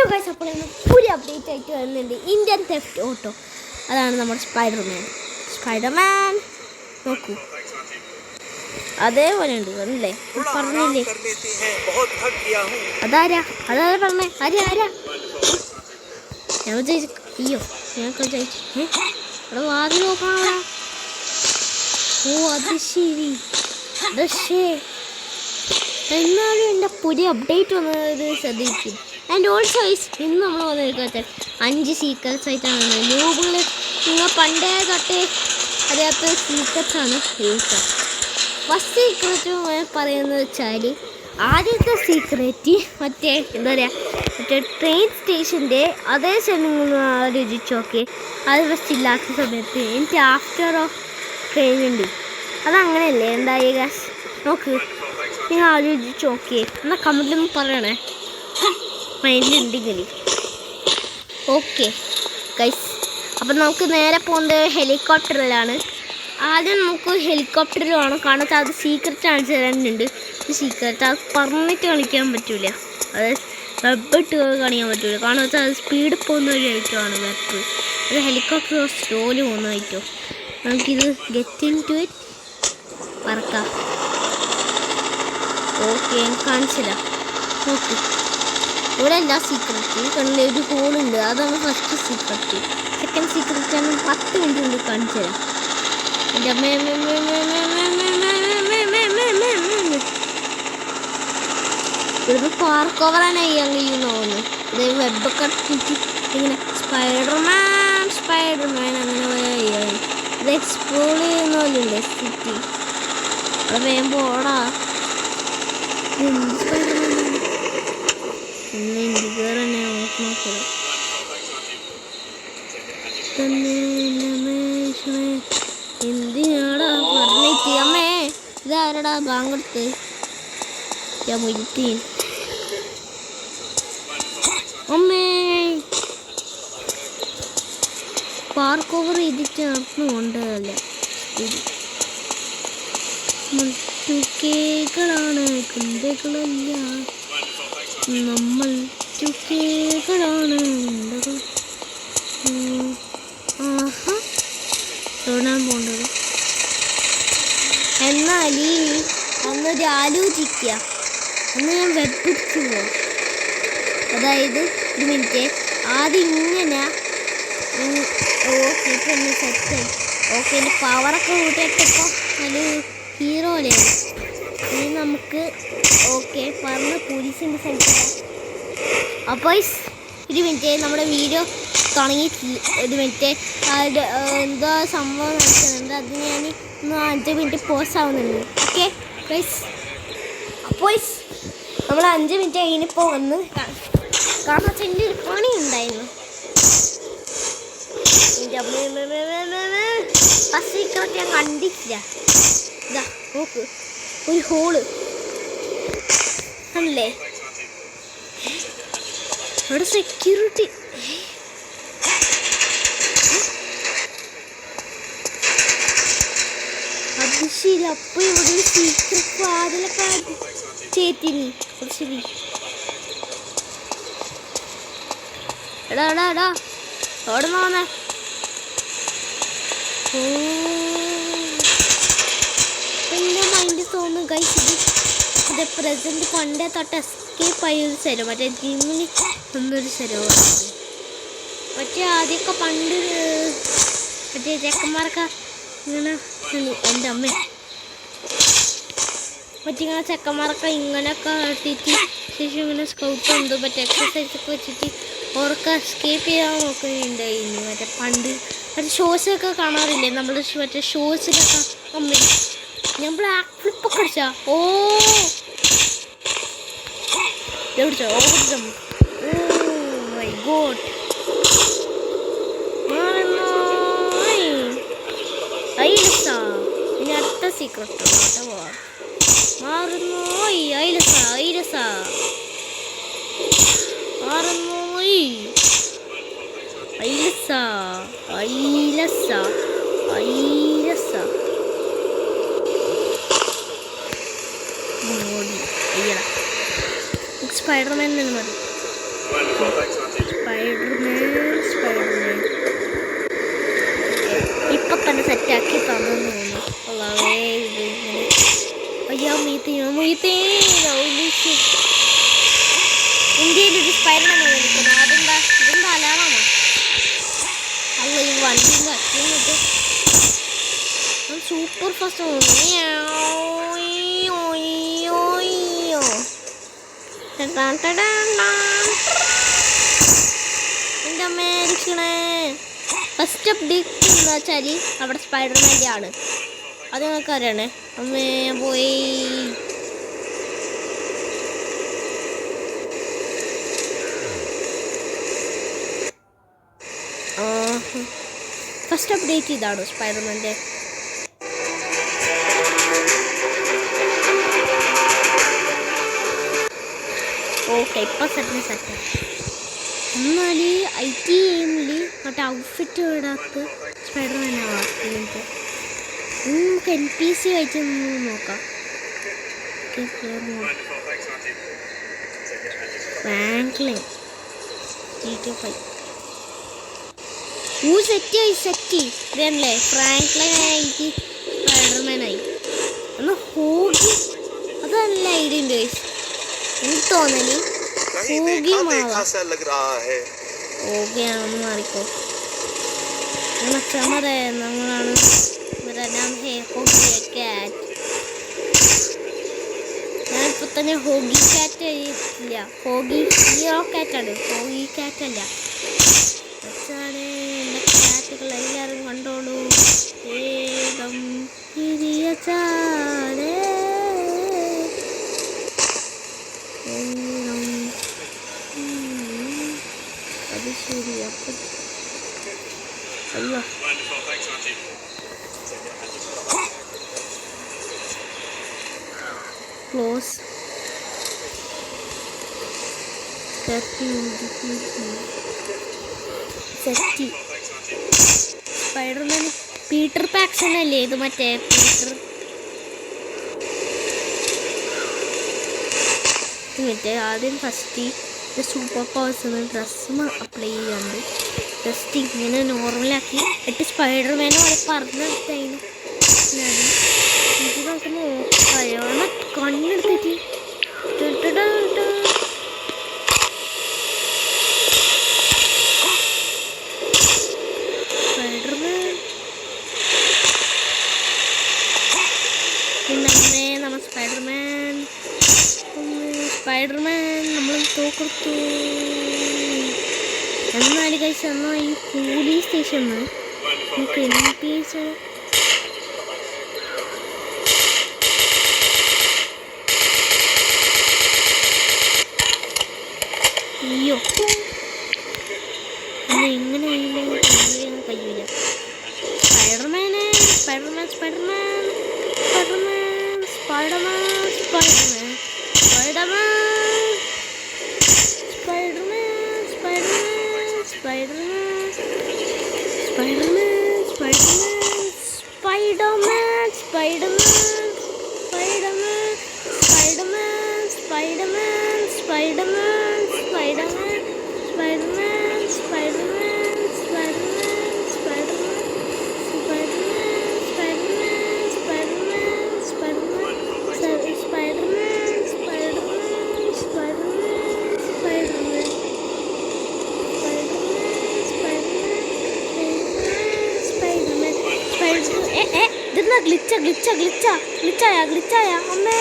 Hello guys, അപ്പോൾ പുതിയ update ആയിട്ട് വരുന്നുണ്ട്. ഇന്ത്യൻ തെഫ്റ്റ് ഓട്ടോ, അതാണ് നമ്മുടെ സ്പൈഡർമാൻ നോക്കൂ, അതേപോലെ ഉണ്ട് അല്ലേ? പറഞ്ഞില്ലേ അതാരാ പറഞ്ഞേ? ആരാ ഞാൻ വിചാരിച്ചു അയ്യോ ഞങ്ങൾക്ക് വിചാരിച്ചു അവിടെ വാതിൽ നോക്കണ. ഓ അത് ശരി. എന്നാലും എൻ്റെ പുതിയ അപ്ഡേറ്റ് വന്നത് ശ്രദ്ധിക്കും. ആൻഡ് ഓൾസോ ഇന്ന് നമ്മൾ വന്നിരിക്കുന്നത് 5 സീക്രറ്റ്സ് ആയിട്ടാണ്. ന്യൂബുകൾ നിങ്ങൾ പണ്ടേ തൊട്ടേ അറിയാത്ത സീക്രറ്റ്സാണ് യൂസ്. ഫസ്റ്റ് സീക്രറ്റ് പറയുന്നത് വെച്ചാൽ, ആദ്യത്തെ സീക്രറ്റ് മറ്റേ എന്താ പറയുക, മറ്റേ ട്രെയിൻ സ്റ്റേഷൻ്റെ അതേ സ്ഥലങ്ങൾ ആലോചിച്ച് നോക്കി. അത് ഫസ്റ്റ് ഇല്ലാത്ത സമയത്ത് എനിക്ക് ആഫ്റ്റർ ഓഫ് ട്രെയിൻ ഉണ്ട്. അതങ്ങനെയല്ലേ എന്തായി ഗാസ്? നോക്ക്, നിങ്ങൾ ആലോചിച്ച് നോക്കിയേ. എന്നാൽ കമൻറ്റിലൊന്നും പറയണേ മൈൻഡിലുണ്ടെങ്കിൽ. ഓക്കെ ഗൈസ്, അപ്പം നമുക്ക് നേരെ പോകുന്നത് ഹെലികോപ്റ്ററിലാണ്. ആദ്യം നമുക്ക് ഹെലികോപ്റ്ററിൽ വേണം, കാരണം അത് സീക്രറ്റ് കാണിച്ചു തരാനുണ്ട്. സീക്രറ്റ് അത് പറഞ്ഞിട്ട് കാണിക്കാൻ പറ്റില്ല, അത് വെബിട്ട് കാണിക്കാൻ പറ്റില്ല. കാരണം വെച്ചാൽ അത് സ്പീഡിൽ പോകുന്ന ഒരു ഐറ്റമാണ് വെബ്. അത് ഹെലികോപ്റ്റർ സ്ലോയിൽ പോകുന്ന ഐറ്റം. നമുക്കിത് ഗെറ്റ് ഇൻ ടു ഇറ്റ് പറക്കാം. ഓക്കെ, കാണിച്ചില്ല. നോക്ക്, ഇവിടെ എല്ലാ സീക്രറ്റ് കണ്ടില്ല, ഒരു ഹോളുണ്ട്, അതാണ് ഫസ്റ്റ് സീക്രറ്റ്. സെക്കൻഡ് സീക്രറ്റ് ആണ് 10 മിനിറ്റ് കൊണ്ട് കാണിച്ചു തരാം. ഇവിടുന്ന് പാർക്ക് ഓവറാണ് ചെയ്യാൻ കഴിയുമെന്ന് തോന്നുന്നു. ഇത് വെബൊക്കെ ഇങ്ങനെ സ്പൈഡർമാൻ അങ്ങനെ പോയാൽ ഇത് എക്സ്പ്ലോർ ചെയ്യുന്ന പോലെയുണ്ട് സിറ്റി. അവിടെ വേഗം പോടാ. എന്തിനാടാ പറഞ്ഞിട്ട് അമ്മേ? ഇതാരടാ ബാങ്കെടുത്ത്? അമ്മേ പാർക്ക് ഓവർ ചെയ്തിട്ട് നടന്നുകൊണ്ടല്ലേ. ചുക്കേകളാണ് കുന്തകളല്ല, നമ്മൾ ചുക്കേകളാണ്. ആഹാ, തോന്നാൻ പോണ്ടത്. എന്നാൽ അന്നൊരു ആലോചിക്കുക, അന്ന് ഞാൻ വെപ്പിടിച്ചു പോകും. അതായത് ഒരു മിനിറ്റ്, ആദ്യം ഇങ്ങനെ ഓക്കെ ഇപ്പം ഒന്ന് സെറ്റായി. ഓക്കെ, എൻ്റെ പവറൊക്കെ കൂട്ടിയിട്ടപ്പോൾ ഒരു ഹീറോയിലാണ്. ഇനി നമുക്ക് ഓക്കെ പറഞ്ഞ് പോലീസിൻ്റെ സ്ഥലത്തില്ല. അപ്പോൾ ഒരു മിനിറ്റ്, നമ്മുടെ വീഡിയോ തുടങ്ങി. ഒരു മിനിറ്റ്, എന്തോ സംഭവം നടക്കുന്നുണ്ട്, അത് ഞാൻ 5 മിനിറ്റ് പോസ്റ്റ് ആവുന്നുണ്ട്. ഓക്കെ ഗൈസ്, അപ്പോൾ നമ്മൾ 5 മിനിറ്റ് കഴിഞ്ഞപ്പോൾ വന്ന്, കാരണം വെച്ചാൽ എൻ്റെ ഒരു പണി ഉണ്ടായിരുന്നു. സീക്രട്ട് ഞാൻ കണ്ടിട്ടില്ല. ഇതാ നോക്ക്, ഒരു ഹോള് അല്ലേ? അവിടെ സെക്യൂരിറ്റി. അത് ശരി, അപ്പോൾ ഇവിടെ സീക്രട്ട് വാതിലൊക്കെ ചേത്തിനി. അത് ശരി. എടാ അവിടെ നോന്നേ. എൻ്റെ മൈൻഡ് തോന്നുന്നു ഗൈസ്, ഇത് പ്രസൻറ്റ് പണ്ടേ തൊട്ട് എസ്കേപ്പ് ആയൊരു സ്ഥലം, മറ്റേ ജിമ്മിന് ഒന്നൊരു സ്ഥലമാണ്. മറ്റേ ആദ്യമൊക്കെ പണ്ട് മറ്റേ ചെക്കന്മാരൊക്കെ ഇങ്ങനെ, എൻ്റെ അമ്മ മറ്റിങ്ങനെ ചെക്കന്മാരൊക്കെ ഇങ്ങനെയൊക്കെ ഇട്ടിട്ട് ശേഷം ഇങ്ങനെ സ്കൗട്ട് എന്തോ മറ്റേ എക്സസൈസൊക്കെ വെച്ചിട്ട് ഓർക്ക് എസ്കേപ്പ് ചെയ്യാൻ നോക്കുന്നുണ്ടായിരുന്നു. മറ്റേ പണ്ട് മറ്റേ ഷോസൊക്കെ കാണാറില്ലേ നമ്മൾ, മറ്റേ ഷോസിലൊക്കെ അമ്മ ഞാൻ ബ്ലാക്ക് ഫ്ലിപ്പൊക്കെ അടിച്ചാ. ഓ എവിടിച്ചോ? ഓ മൈ ഗോഡ്, ഇനി അടുത്ത സീക്രട്ട് കേട്ടോ. മാറുന്നോയി ഐലസ മാറുന്നോയി ഐലസ. സ്പൈഡർമാൻ എന്ന് മതി. സ്പൈഡർമാൻ ഇപ്പൊ തന്നെ സെറ്റാക്കി തന്നു തോന്നുന്നു. അല്ലാതെ ഇത് ഇങ്ങനെ അയ്യോ ഇന്ത്യയിൽ ഒരു സ്പൈഡർമാൻ വന്നിരിക്കുന്നു. അതെന്താ അലാറാണോ? അല്ല ഈ വണ്ടിൻ്റെ അച്ഛനിട്ട് സൂപ്പർ ഫാസ്റ്റ് എൻ്റെ അമ്മേ രക്ഷിക്കണേ. ഫസ്റ്റ് അപ്ഡേറ്റ് എന്താ വെച്ചാൽ അവിടെ സ്പൈഡർമാൻ്റെ ആണ്. അത് നിങ്ങൾക്ക് അറിയണേ. അമ്മേ പോയി. ഫസ്റ്റ് അപ്ഡേറ്റ് ഇതാണോ സ്പൈഡർമാൻ്റെ? ഓക്കെ ഇപ്പം സെറ്റ്. എന്നാൽ IT ഗെയിമിൽ മറ്റേ ഔട്ട്ഫിറ്റ് ഇടാത്ത സ്പൈഡർമാനാണ് എനിക്ക്. നമുക്ക് NPC ആയിട്ട് നോക്കാം. ഫ്രാങ്ക്ലിൻ GTA 5 സെറ്റ് ഇതല്ലേ ഫ്രാങ്ക്ലിൻ ആയിട്ട് സ്പൈഡർമാനായി. എന്നാൽ ഹോഗി അതല്ല ഐഡിയ എനിക്ക് തോന്നല് ഹോഗിയാണെന്ന് മാറിക്കോ. മച്ചമ്മറേ നമ്മളാണ് ഞാനിപ്പോൾ തന്നെ ഹോഗി കാറ്റ് ഇല്ല, ഹോഗി ഹീറോ കാറ്റാണ്, ഹോഗി കാറ്റല്ല. മച്ചാണ് എൻ്റെ കാറ്റുകൾ എല്ലാവരും കണ്ടോളൂ. വേഗം ിരിയച്ചാടേ അത് ശരി. അപ്പം അയ്യോ ക്ലോസ് സെറ്റി സ്പൈഡർമാൻ പീറ്റർ പാക്സൺ അല്ലേ ഇത്? മറ്റേ മറ്റേ ആദ്യം first super powers dress apply ചെയ്യാണ്ട് ജസ്റ്റ് ഇങ്ങനെ നോർമലാക്കി എന്നിട്ട് സ്പൈഡർമാനെ അവിടെ പറഞ്ഞെടുത്തതിന് ഇത് നമുക്ക് നോക്കാം. കണ്ണെടുത്തിട്ട് സ്പൈഡർമാൻ പിന്നെ നമ്മൾ സ്പൈഡർമാൻ നമ്മൾ തോക്കെടുത്തു. എന്നാലും കഴിച്ച് എന്നാൽ ഈ പോലീസ് സ്റ്റേഷനിൽ നമുക്ക് NPS അയ്യോ എങ്ങനെ കഴിയില്ല. ഗ്ലിച്ചായ അമ്മേ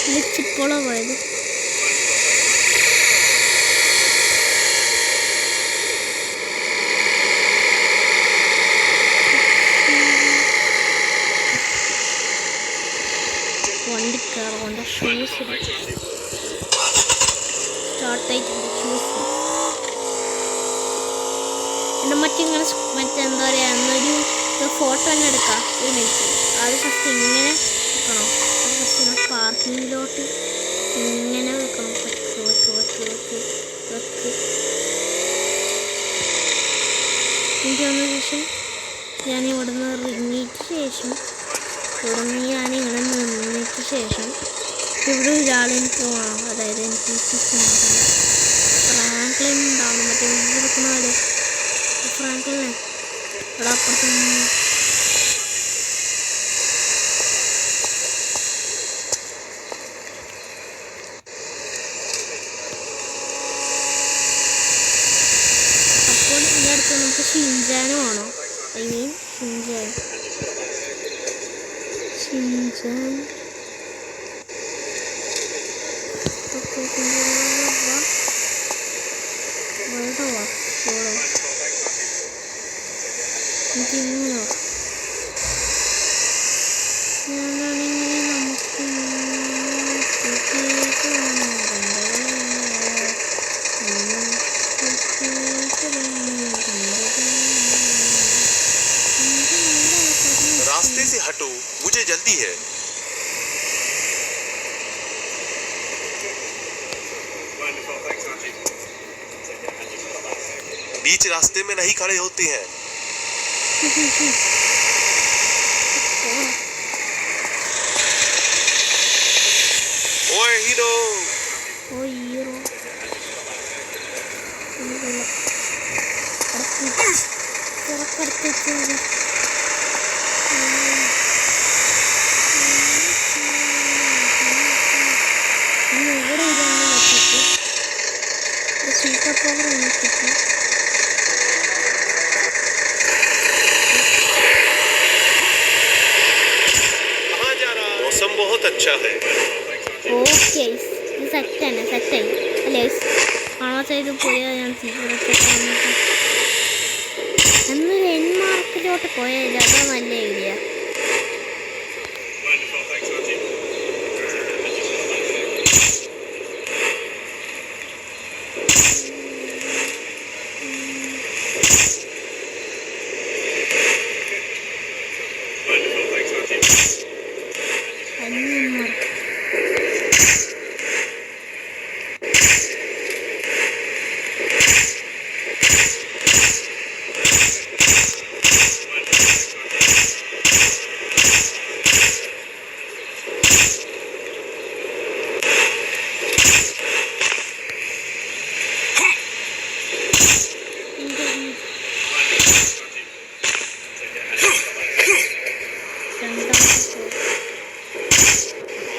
ഗ്ലിച്ചിപ്പോളാ പോയത്. വണ്ടിക്കാറുകൊണ്ട് ഷൂസ് സ്റ്റാർട്ടായിട്ടുണ്ട്. ഷൂസ് എൻ്റെ മറ്റിങ്ങനെ മറ്റെന്താ പറയുക എന്നൊരു ഫോട്ടോ തന്നെ എടുക്കാം. ഒരു മിനിറ്റ് അത് ഫസ്റ്റ് ഇങ്ങനെ വെക്കണം. അത് ഫസ്റ്റ് ഇങ്ങനെ പാർക്കിങ്ങിലോട്ട് ഇങ്ങനെ വെക്കണം. എനിക്ക് വന്ന ശേഷം ഞാൻ ഇവിടുന്ന് ഇറങ്ങിയിട്ട് ശേഷം ഇവിടുന്ന് ഞാനിങ്ങനെ ശേഷം ഇവിടെ ഒരാളെനിക്ക് വേണം, അതായത് എനിക്ക് ഫ്രാങ്ക്ലിൻ ഉണ്ടാവണം, മറ്റേ വീട്ടിലെടുക്കുന്നവരെ ഫ്രാങ്ക്ലിനെ ഇവിടെ അപ്പുറത്ത് അപ്പോൾ ഇതിൻ്റെ അടുത്ത് നമുക്ക് ഷിൻജാനും ആണോ, ഐ മീൻ ഷിൻജാൻ എനിക്കിങ്ങനെ ഞാനാണെങ്കിൽ നമുക്ക് रास्ते से हटो, मुझे जल्दी है। बीच रास्ते में नहीं खड़े होते हैं। ओए हीरो, സൂപ്പർ പവർ കിട്ടി. मौसम बहुत अच्छा है। ഓക്കെ ഇത് സെറ്റായി അല്ലേ? കാണാൻ ചെയ്ത് പോയാൽ ഞാൻ സീക്രട്ടൊക്കെ വന്നിട്ട് എന്നൊരു എൻമാർക്കിലോട്ട് പോയാൽ അതാ നല്ല ഏരിയ.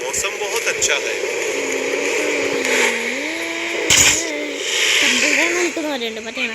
मौसम बहुत अच्छा है। നിൽക്കുന്നവരുണ്ട് പറ്റേണ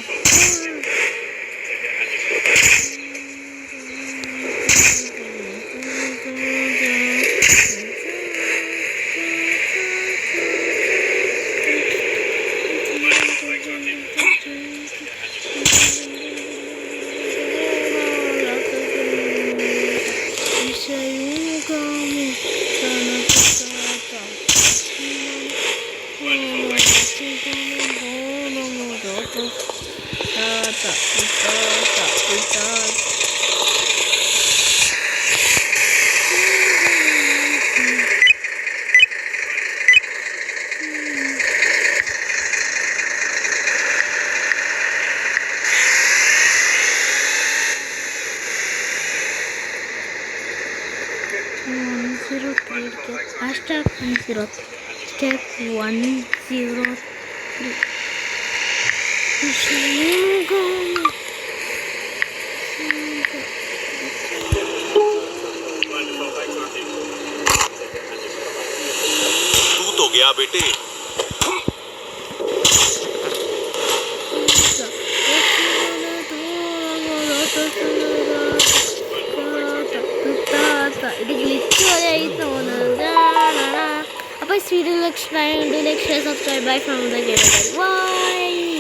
Hashtag 10 step 103 तू तो गया बेटे। ഇത് ഗ്ലിച്ച് പോലെയായി തോന്നുന്നത്. അപ്പോൾ ഈ വീഡിയോ ഇഷ്ടമായെങ്കിൽ like share subscribe bye from the game by.